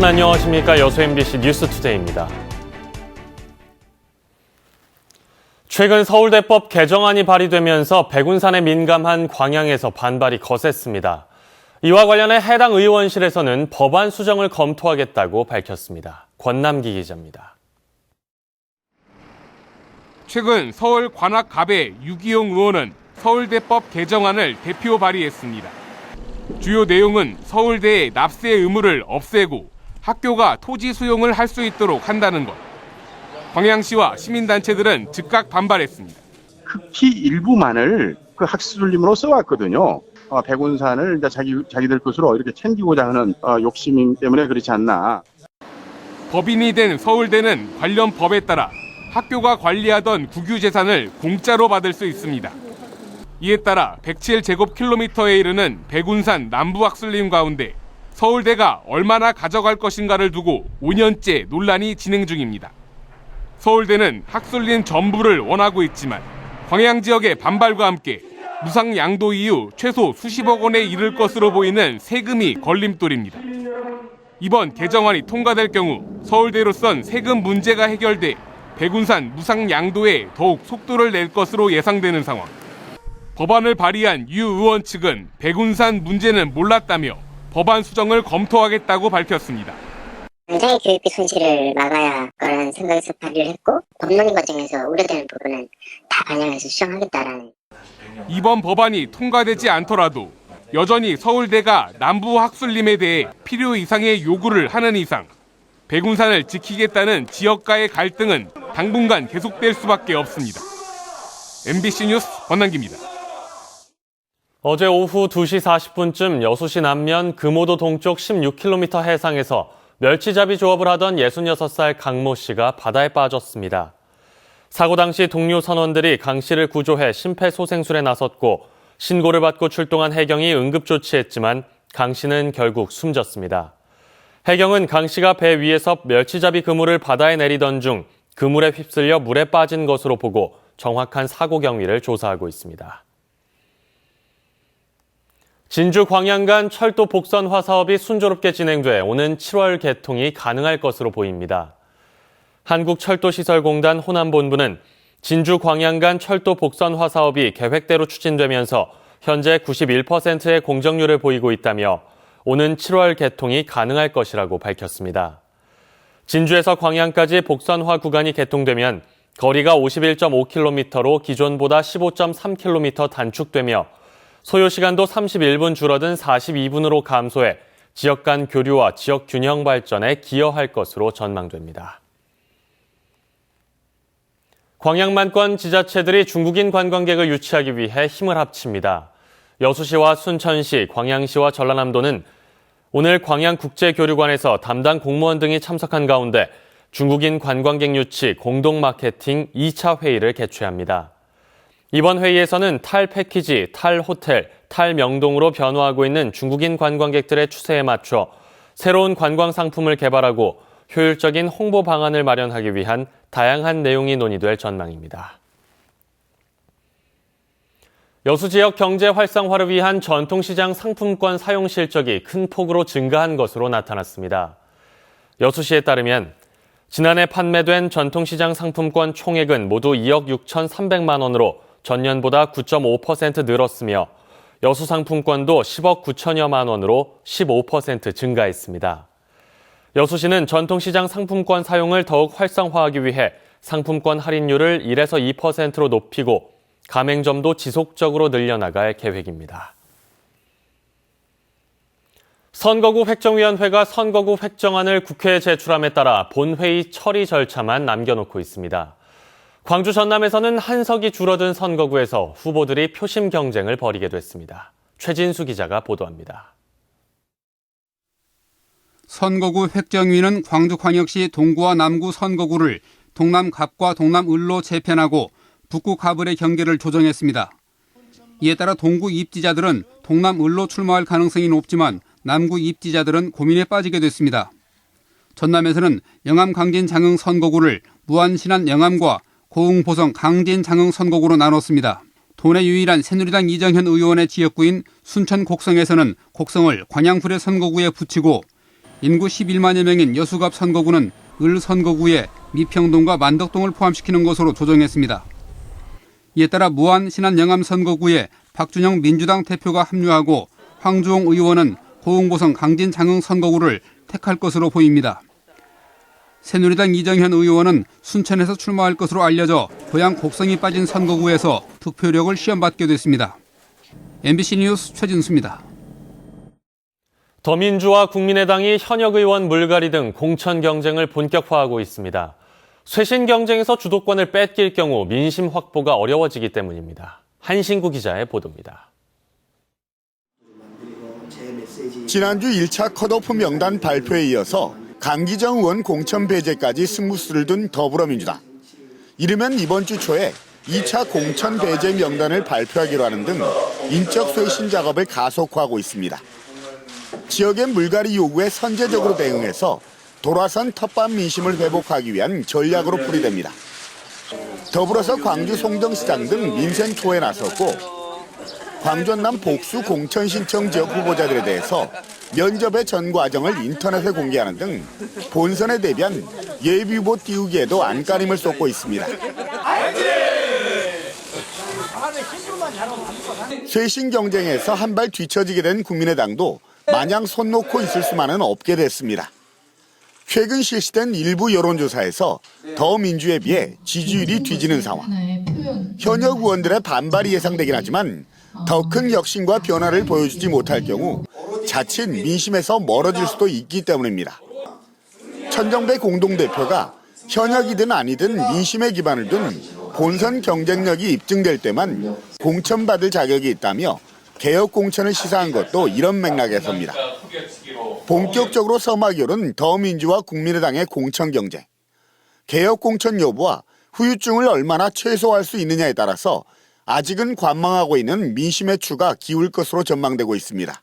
여러분 안녕하십니까? 여수 MBC 뉴스투데이입니다. 최근 서울대법 개정안이 발의되면서 백운산에 민감한 광양에서 반발이 거셌습니다. 이와 관련해 해당 의원실에서는 법안 수정을 검토하겠다고 밝혔습니다. 권남기 기자입니다. 최근 서울 관악갑의 유기용 의원은 서울대법 개정안을 대표 발의했습니다. 주요 내용은 서울대의 납세 의무를 없애고 학교가 토지 수용을 할 수 있도록 한다는 것. 광양시와 시민단체들은 즉각 반발했습니다. 극히 일부만을 그 학습술림으로 써왔거든요. 백운산을 자기들 것으로 이렇게 챙기고자 하는 욕심 때문에 그렇지 않나. 법인이 된 서울대는 관련 법에 따라 학교가 관리하던 국유재산을 공짜로 받을 수 있습니다. 이에 따라 107제곱킬로미터에 이르는 백운산 남부학술림 가운데 서울대가 얼마나 가져갈 것인가를 두고 5년째 논란이 진행 중입니다. 서울대는 학술림 전부를 원하고 있지만 광양 지역의 반발과 함께 무상 양도 이후 최소 수십억 원에 이를 것으로 보이는 세금이 걸림돌입니다. 이번 개정안이 통과될 경우 서울대로선 세금 문제가 해결돼 백운산 무상 양도에 더욱 속도를 낼 것으로 예상되는 상황. 법안을 발의한 유 의원 측은 백운산 문제는 몰랐다며 법안 수정을 검토하겠다고 밝혔습니다. 당장의 교육비 손실을 막아야 할 거라는 생각에서 발의를 했고 법논의 과정에서 우려되는 부분은 다 반영해서 수정하겠다라는. 이번 법안이 통과되지 않더라도 여전히 서울대가 남부학술림에 대해 필요 이상의 요구를 하는 이상 백운산을 지키겠다는 지역가의 갈등은 당분간 계속될 수밖에 없습니다. MBC 뉴스 권남기입니다. 어제 오후 2시 40분쯤 여수시 남면 금오도 동쪽 16km 해상에서 멸치잡이 조업을 하던 66살 강모 씨가 바다에 빠졌습니다. 사고 당시 동료 선원들이 강 씨를 구조해 심폐소생술에 나섰고 신고를 받고 출동한 해경이 응급조치했지만 강 씨는 결국 숨졌습니다. 해경은 강 씨가 배 위에서 멸치잡이 그물을 바다에 내리던 중 그물에 휩쓸려 물에 빠진 것으로 보고 정확한 사고 경위를 조사하고 있습니다. 진주 광양 간 철도 복선화 사업이 순조롭게 진행돼 오는 7월 개통이 가능할 것으로 보입니다. 한국철도시설공단 호남본부는 진주 광양 간 철도 복선화 사업이 계획대로 추진되면서 현재 91%의 공정률을 보이고 있다며 오는 7월 개통이 가능할 것이라고 밝혔습니다. 진주에서 광양까지 복선화 구간이 개통되면 거리가 51.5km로 기존보다 15.3km 단축되며 소요시간도 31분 줄어든 42분으로 감소해 지역 간 교류와 지역 균형 발전에 기여할 것으로 전망됩니다. 광양만권 지자체들이 중국인 관광객을 유치하기 위해 힘을 합칩니다. 여수시와 순천시, 광양시와 전라남도는 오늘 광양국제교류관에서 담당 공무원 등이 참석한 가운데 중국인 관광객 유치 공동 마케팅 2차 회의를 개최합니다. 이번 회의에서는 탈 패키지, 탈 호텔, 탈 명동으로 변화하고 있는 중국인 관광객들의 추세에 맞춰 새로운 관광 상품을 개발하고 효율적인 홍보 방안을 마련하기 위한 다양한 내용이 논의될 전망입니다. 여수 지역 경제 활성화를 위한 전통시장 상품권 사용 실적이 큰 폭으로 증가한 것으로 나타났습니다. 여수시에 따르면 지난해 판매된 전통시장 상품권 총액은 모두 2억 6,300만 원으로 전년보다 9.5% 늘었으며 여수 상품권도 10억 9천여만 원으로 15% 증가했습니다. 여수시는 전통시장 상품권 사용을 더욱 활성화하기 위해 상품권 할인율을 1에서 2%로 높이고 가맹점도 지속적으로 늘려나갈 계획입니다. 선거구 획정위원회가 선거구 획정안을 국회에 제출함에 따라 본회의 처리 절차만 남겨놓고 있습니다. 광주 전남에서는 한석이 줄어든 선거구에서 후보들이 표심 경쟁을 벌이게 됐습니다. 최진수 기자가 보도합니다. 선거구 획정위는 광주광역시 동구와 남구 선거구를 동남갑과 동남을로 재편하고 북구갑을의 경계를 조정했습니다. 이에 따라 동구 입지자들은 동남을로 출마할 가능성이 높지만 남구 입지자들은 고민에 빠지게 됐습니다. 전남에서는 영암 강진 장흥 선거구를 무안 신안 영암과 고흥 보성 강진 장흥 선거구로 나눴습니다. 도내 유일한 새누리당 이정현 의원의 지역구인 순천 곡성에서는 곡성을 광양불의 선거구에 붙이고 인구 11만여 명인 여수갑 선거구는 을 선거구에 미평동과 만덕동을 포함시키는 것으로 조정했습니다. 이에 따라 무안 신안 영암 선거구에 박준영 민주당 대표가 합류하고 황주홍 의원은 고흥보성 강진 장흥 선거구를 택할 것으로 보입니다. 새누리당 이정현 의원은 순천에서 출마할 것으로 알려져 고향 곡성이 빠진 선거구에서 득표력을 시험받게 됐습니다. MBC 뉴스 최진수입니다. 더민주와 국민의당이 현역 의원 물갈이 등 공천 경쟁을 본격화하고 있습니다. 쇄신 경쟁에서 주도권을 뺏길 경우 민심 확보가 어려워지기 때문입니다. 한신구 기자의 보도입니다. 지난주 1차 컷오프 명단 발표에 이어서 강기정 의원 공천 배제까지 승부수를 둔 더불어민주당. 이르면 이번 주 초에 2차 공천 배제 명단을 발표하기로 하는 등 인적 쇄신 작업을 가속화하고 있습니다. 지역의 물갈이 요구에 선제적으로 대응해서 돌아선 텃밭 민심을 회복하기 위한 전략으로 풀이됩니다. 더불어서 광주 송정시장 등 민생 투어에 나섰고 광주 전남 복수 공천 신청 지역 후보자들에 대해서 면접의 전 과정을 인터넷에 공개하는 등 본선에 대비한 예비 후보 띄우기에도 안간힘을 쏟고 있습니다. 쇄신 경쟁에서 한 발 뒤처지게 된 국민의당도 마냥 손 놓고 있을 수만은 없게 됐습니다. 최근 실시된 일부 여론조사에서 더민주에 비해 지지율이 뒤지는 상황. 현역 의원들의 반발이 예상되긴 하지만 더 큰 혁신과 변화를 보여주지 못할 경우 자칫 민심에서 멀어질 수도 있기 때문입니다. 천정배 공동대표가 현역이든 아니든 민심에 기반을 둔 본선 경쟁력이 입증될 때만 공천받을 자격이 있다며 개혁 공천을 시사한 것도 이런 맥락에서입니다. 본격적으로 서막이 오른 더민주와 국민의당의 공천 경쟁. 개혁 공천 여부와 후유증을 얼마나 최소화할 수 있느냐에 따라서 아직은 관망하고 있는 민심의 추가 기울 것으로 전망되고 있습니다.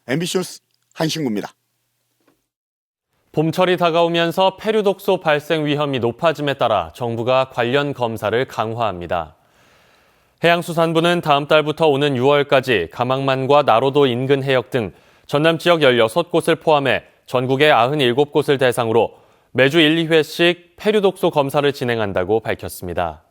MBC 뉴스 한신구입니다. 봄철이 다가오면서 폐류독소 발생 위험이 높아짐에 따라 정부가 관련 검사를 강화합니다. 해양수산부는 다음 달부터 오는 6월까지 가망만과 나로도 인근 해역 등 전남 지역 16곳을 포함해 전국의 97곳을 대상으로 매주 1, 2회씩 폐류독소 검사를 진행한다고 밝혔습니다.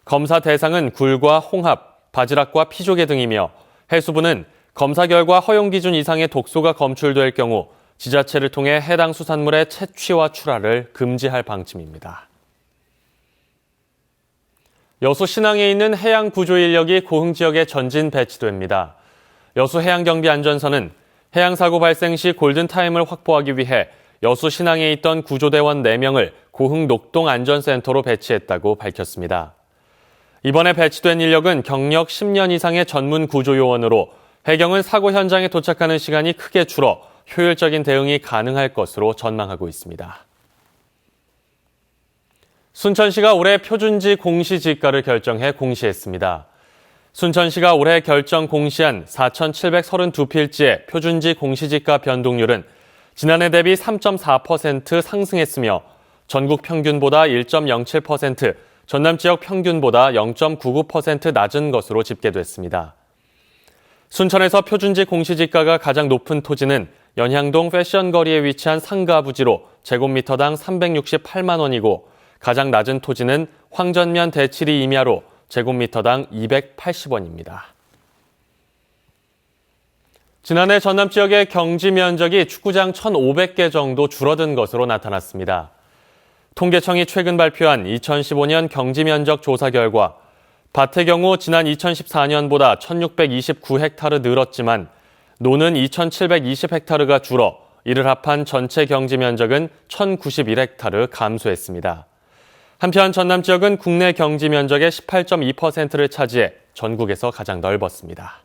검사 대상은 굴과 홍합, 바지락과 피조개 등이며 해수부는 검사 결과 허용 기준 이상의 독소가 검출될 경우 지자체를 통해 해당 수산물의 채취와 출하를 금지할 방침입니다. 여수 신항에 있는 해양 구조 인력이 고흥 지역에 전진 배치됩니다. 여수 해양경비안전선은 해양사고 발생 시 골든타임을 확보하기 위해 여수 신항에 있던 구조대원 4명을 고흥 녹동안전센터로 배치했다고 밝혔습니다. 이번에 배치된 인력은 경력 10년 이상의 전문 구조요원으로 해경은 사고 현장에 도착하는 시간이 크게 줄어 효율적인 대응이 가능할 것으로 전망하고 있습니다. 순천시가 올해 표준지 공시지가를 결정해 공시했습니다. 순천시가 올해 결정 공시한 4,732필지의 표준지 공시지가 변동률은 지난해 대비 3.4% 상승했으며 전국 평균보다 1.07%, 전남 지역 평균보다 0.99% 낮은 것으로 집계됐습니다. 순천에서 표준지 공시지가가 가장 높은 토지는 연향동 패션거리에 위치한 상가 부지로 제곱미터당 368만 원이고 가장 낮은 토지는 황전면 대치리 임야로 제곱미터당 280원입니다. 지난해 전남 지역의 경지 면적이 축구장 1,500개 정도 줄어든 것으로 나타났습니다. 통계청이 최근 발표한 2015년 경지 면적 조사 결과 밭의 경우 지난 2014년보다 1,629헥타르 늘었지만 노는 2,720헥타르가 줄어 이를 합한 전체 경지 면적은 1,091헥타르 감소했습니다. 한편 전남 지역은 국내 경지 면적의 18.2%를 차지해 전국에서 가장 넓었습니다.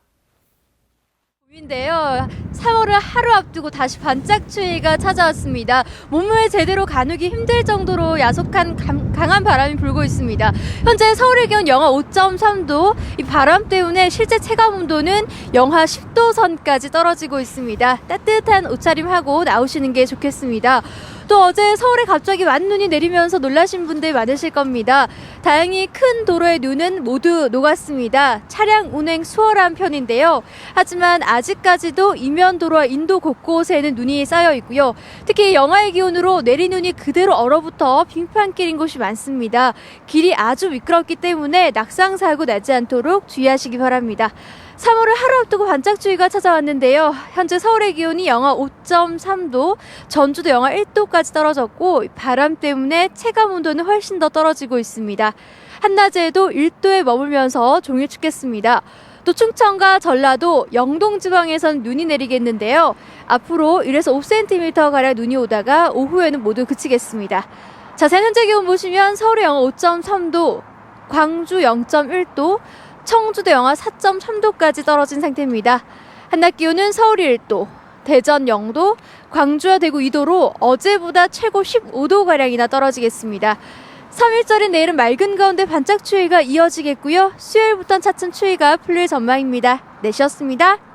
인데요. 3월을 하루 앞두고 다시 반짝 추위가 찾아왔습니다. 몸을 제대로 가누기 힘들 정도로 야속한 강한 바람이 불고 있습니다. 현재 서울의 기온 영하 5.3도, 이 바람 때문에 실제 체감 온도는 영하 10도 선까지 떨어지고 있습니다. 따뜻한 옷차림하고 나오시는 게 좋겠습니다. 또 어제 서울에 갑자기 만눈이 내리면서 놀라신 분들 많으실 겁니다. 다행히 큰 도로의 눈은 모두 녹았습니다. 차량 운행 수월한 편인데요. 하지만 아직까지도 이면도로와 인도 곳곳에는 눈이 쌓여 있고요. 특히 영하의 기온으로 내린 눈이 그대로 얼어붙어 빙판길인 곳이 많습니다. 길이 아주 미끄럽기 때문에 낙상사고 나지 않도록 주의하시기 바랍니다. 3월을 하루 앞두고 반짝추위가 찾아왔는데요. 현재 서울의 기온이 영하 5.3도, 전주도 영하 1도까지 떨어졌고 바람 때문에 체감 온도는 훨씬 더 떨어지고 있습니다. 한낮에도 1도에 머물면서 종일 춥겠습니다. 또 충청과 전라도, 영동 지방에선 눈이 내리겠는데요. 앞으로 1에서 5cm가량 눈이 오다가 오후에는 모두 그치겠습니다. 자세한 현재 기온 보시면 서울의 영하 5.3도, 광주 0.1도, 청주도 영하 4.3도까지 떨어진 상태입니다. 한낮 기온은 서울이 1도, 대전 0도, 광주와 대구 2도로 어제보다 최고 15도가량이나 떨어지겠습니다. 3일절인 내일은 맑은 가운데 반짝 추위가 이어지겠고요. 수요일부터는 차츰 추위가 풀릴 전망입니다. 내시였습니다.